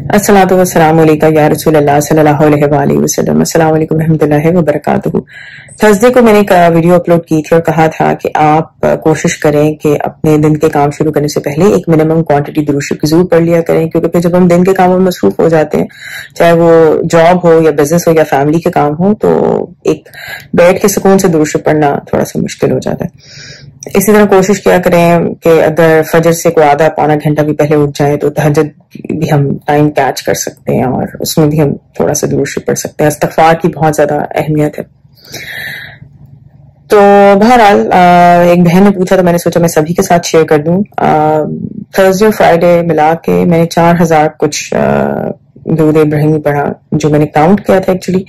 अस्सलातु वस्सलामु अलैका या रसूल अल्लाह सल्लल्लाहु अलैहि वसल्लम। अस्सलाम वालेकुम रहमतुल्लाहि व बरकातुहू। थर्सडे को मैंने एक वीडियो अपलोड की थी और कहा था कि आप कोशिश करें कि अपने दिन के काम शुरू करने से पहले एक मिनिमम क्वांटिटी दुरूद शरीफ की जरूर पढ़ लिया करें, क्योंकि फिर जब हम दिन के कामों में मसरूफ हो जाते हैं, चाहे वो जॉब हो या बिजनेस हो या फैमिली के काम हो, तो एक बैठ के सुकून से दुरूद शरीफ पढ़ना थोड़ा सा मुश्किल हो जाता है। इसी तरह कोशिश किया करें कि अगर फजर से कोई आधा पौना घंटा भी पहले उठ जाए तो तहज्जुद भी हम टाइम कैच कर सकते हैं और उसमें भी हम थोड़ा सा दुरूद शरीफ पढ़ सकते हैं। इस्तिग़फ़ार की बहुत ज्यादा अहमियत है। तो बहरहाल एक बहन ने पूछा तो मैंने सोचा मैं सभी के साथ शेयर कर दूं। थर्सडे और फ्राइडे मिला के मैंने 4000 कुछ दुरूद इब्राहिमी पढ़ा, जो मैंने काउंट किया था एक्चुअली,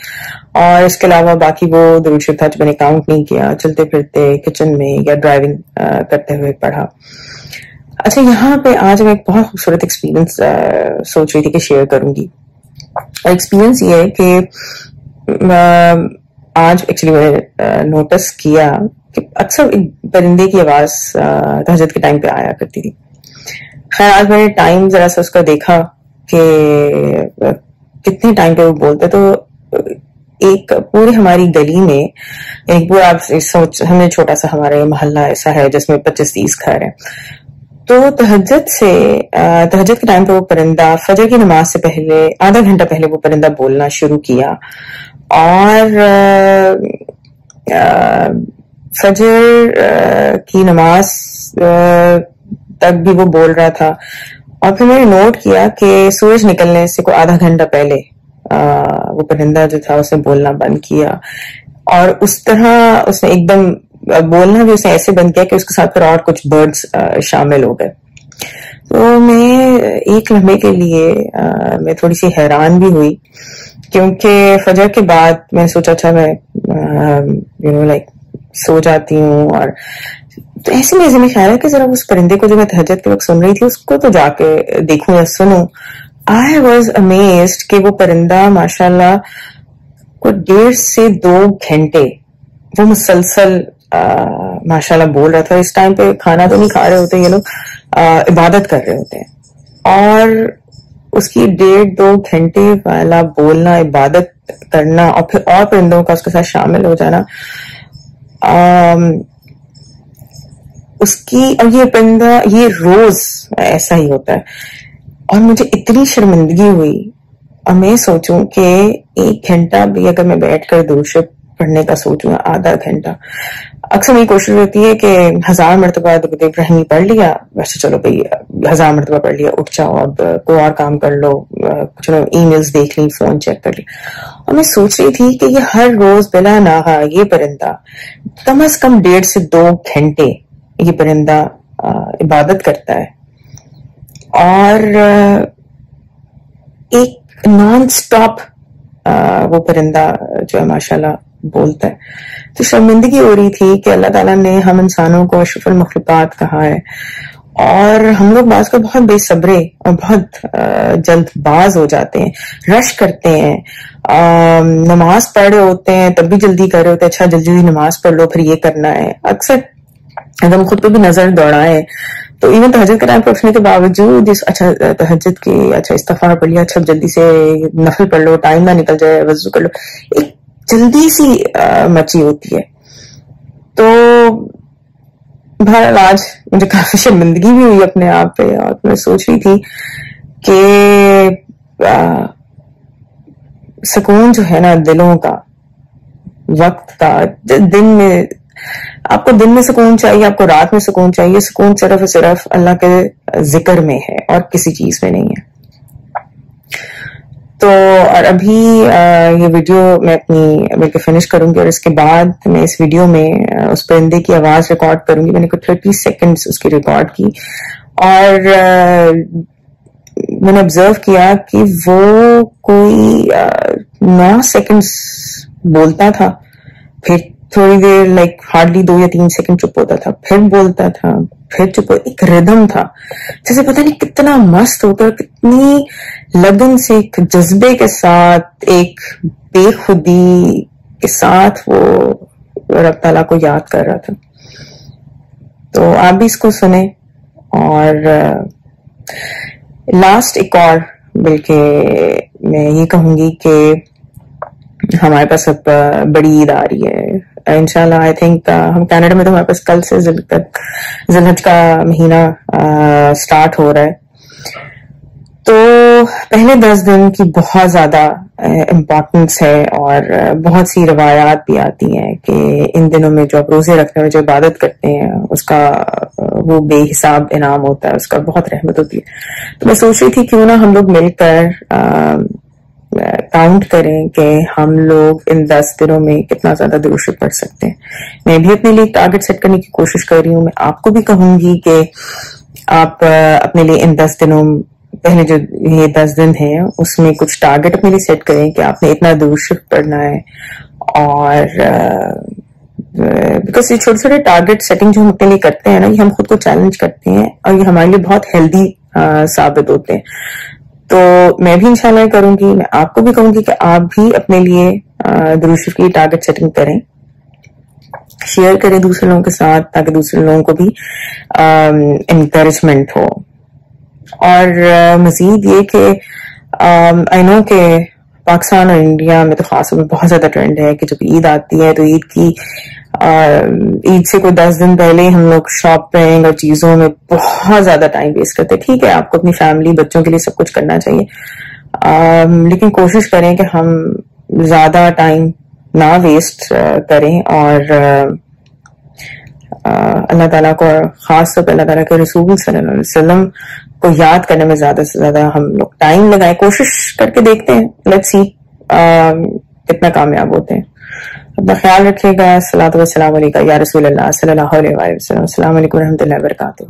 और इसके अलावा बाकी वो दुरूद शरीफ था जो मैंने काउंट नहीं किया, चलते फिरते किचन में या ड्राइविंग करते हुए पढ़ा। अच्छा, यहाँ पे आज मैं एक बहुत खूबसूरत एक्सपीरियंस सोच रही थी कि शेयर करूंगी। एक्सपीरियंस ये है कि आज एक्चुअली मैंने नोटिस किया कि अक्सर एक परिंदे की आवाज तहज्जुद के टाइम पे आया करती थी। खैर, आज मैंने टाइम जरा सा उसका देखा कि कितने टाइम पे वो बोलते, तो एक पूरी हमारी गली में एक पूरा आप सोच, हमें छोटा सा हमारे मोहल्ला ऐसा है जिसमें 25-30 घर हैं। तो तहज्जुद के टाइम पे वो परिंदा फजर की नमाज से पहले आधा घंटा पहले वो परिंदा बोलना शुरू किया और फजर की नमाज तक भी वो बोल रहा था। और फिर मैंने नोट किया कि सूरज निकलने से कोई आधा घंटा पहले वो परिंदा जो था उसने बोलना बंद किया, और उस तरह उसने एकदम बोलना भी उसने ऐसे बंद किया कि उसके साथ फिर और कुछ बर्ड्स शामिल हो गए। तो मैं एक लम्हे के लिए मैं थोड़ी सी हैरान भी हुई, क्योंकि फजर के बाद मैंने सोचा अच्छा मैं लाइक सो जाती हूँ, और तो ऐसे में ख्याल है कि जरा उस परिंदे को जो मैं तहज्जुद के वक्त सुन रही थी उसको तो जाके देखूं या सुनूं। आई वॉज अमेज्ड कि वो परिंदा माशाल्लाह को 1.5 से 2 घंटे वो मुसलसल माशाल्लाह बोल रहा था। इस टाइम पे खाना तो नहीं खा रहे होते ये लोग, इबादत कर रहे होते हैं, और उसकी 1.5-2 घंटे वाला बोलना, इबादत करना और फिर और परिंदों का उसके साथ शामिल हो जाना, उसकी, और ये परिंदा ये रोज ऐसा ही होता है। और मुझे इतनी शर्मिंदगी हुई, और मैं सोचूं कि 1 घंटा भी अगर मैं बैठकर दुरूद शरीफ पढ़ने का सोचूं, आधा घंटा, अक्सर मेरी कोशिश होती है कि 1000 मरतबा दुरूद इब्राहिमी पढ़ लिया, वैसे चलो भाई 1000 मरतबा पढ़ लिया, उठ जाओ अब कोई और काम कर लो, कुछ ईमेल्स देख ली, फोन चेक कर लिया। और मैं सोच रही थी कि ये हर रोज बिला नागा ये परिंदा कम से कम 1.5 से 2 घंटे ये परिंदा इबादत करता है, और एक नॉन स्टॉप वो परिंदा जो है माशाल्लाह बोलता है। तो शर्मिंदगी हो रही थी कि अल्लाह ताला ने हम इंसानों को अशरफुल मखलूकात कहा है, और हम लोग बाज़ को बहुत बेसब्रे और बहुत जल्दबाज हो जाते हैं, रश करते हैं, नमाज पढ़ रहे होते हैं तब भी जल्दी कर रहे होते हैं, अच्छा जल्दी जल्दी नमाज पढ़ लो फिर ये करना है। अक्सर अगर हम खुद पे भी नजर दौड़ाएं तो इवन तहज्जुद के टाइम पे उठने के बावजूद अच्छा तहज्जुद की अच्छा इस्तिग़फ़ार पढ़ लिया, अच्छा जल्दी से नफल पढ़ लो, टाइम ना निकल जाए, वज़ू कर लो, एक जल्दी सी मची होती है। तो बहरहाल आज मुझे काफी शर्मिंदगी भी हुई अपने आप पे, और मैं सोच रही थी कि सुकून जो है ना दिलों का, वक्त का, दिन में आपको दिन में सुकून चाहिए, आपको रात में सुकून चाहिए, सुकून सिर्फ और सिर्फ अल्लाह के जिक्र में है और किसी चीज में नहीं है। तो और अभी ये वीडियो मैं अपनी बिल्कुल फिनिश करूंगी, और इसके बाद मैं इस वीडियो में उस परिंदे की आवाज रिकॉर्ड करूंगी। मैंने कुछ 30 सेकंड्स उसकी रिकॉर्ड की, और मैंने ऑब्जर्व किया कि वो कोई 9 सेकंड्स बोलता था, फिर थोड़ी देर लाइक हार्डली 2 या 3 सेकंड चुप होता था, फिर बोलता था, फिर चुप। एक रिदम था जैसे पता नहीं कितना मस्त होता है, कितनी लगन से, एक जज्बे के साथ, एक बेखुदी के साथ वो रब ताला को याद कर रहा था। तो आप भी इसको सुने। और लास्ट एक और بلکہ میں یہ کہوں گی کہ ہمارے پاس اب بڑی عید آ رہی ہے انشاءاللہ. آئی تھنک ہم کینیڈا میں تو ہمارے پاس کل سے ذی الحج کا مہینہ سٹارٹ ہو رہا ہے. تو پہلے 10 دن کی بہت زیادہ امپورٹنس ہے اور بہت سی روایات بھی آتی ہیں کہ ان دنوں میں جو آپ روزے رکھنے میں جو عبادت کرتے ہیں اس کا وہ بے حساب انعام ہوتا ہے, اس کا بہت رحمت ہوتی ہے. تو میں سوچ رہی تھی کیوں نہ ہم لوگ مل کر کاؤنٹ کریں کہ ہم لوگ ان 10 دنوں میں کتنا زیادہ درود شریف پڑھ سکتے ہیں. میں بھی اپنے لیے ٹارگٹ سیٹ کرنے کی کوشش کر رہی ہوں. میں آپ کو بھی کہوں گی کہ آپ اپنے لیے ان 10 دنوں پہلے جو یہ 10 دن ہیں اس میں کچھ ٹارگٹ اپنے لیے سیٹ کریں کہ آپ نے اتنا درود شریف پڑھنا ہے. اور بیکاز یہ چھوٹے چھوٹے ٹارگٹ سیٹنگ جو ہم اپنے لیے کرتے ہیں نا, یہ ہم خود کو چیلنج کرتے ہیں اور یہ ہمارے لیے بہت ہیلدی ثابت ہوتے ہیں. تو میں بھی انشاءاللہ کروں گی. میں آپ کو بھی کہوں گی کہ آپ بھی اپنے لیے درود شریف کی ٹارگٹ سیٹنگ کریں, شیئر کریں دوسرے لوگوں کے ساتھ تاکہ دوسرے لوگوں کو بھی انکریجمنٹ ہو. اور مزید یہ کہ آئی نو کہ پاکستان اور انڈیا میں تو خاص طور پہ بہت زیادہ ٹرینڈ ہے کہ جب عید آتی ہے تو عید سے کوئی 10 دن پہلے ہم لوگ شاپنگ اور چیزوں میں بہت زیادہ ٹائم ویسٹ کرتے. ٹھیک ہے, آپ کو اپنی فیملی بچوں کے لیے سب کچھ کرنا چاہیے, لیکن کوشش کریں کہ ہم زیادہ ٹائم نہ ویسٹ کریں اور اللہ تعالیٰ کو, خاص طور پہ اللہ تعالیٰ کے رسول صلی اللہ علیہ وسلم کو یاد کرنے میں زیادہ سے زیادہ ہم لوگ ٹائم لگائیں. کوشش کر کے دیکھتے ہیں, لیٹس سی کتنا کامیاب ہوتے ہیں. اپنا خیال رکھیے گا. الصلاۃ والسلام علیکم یا رسول اللہ صلی اللہ علیہ وسلم. السلام علیکم و رحمۃ اللہ وبرکاتہ.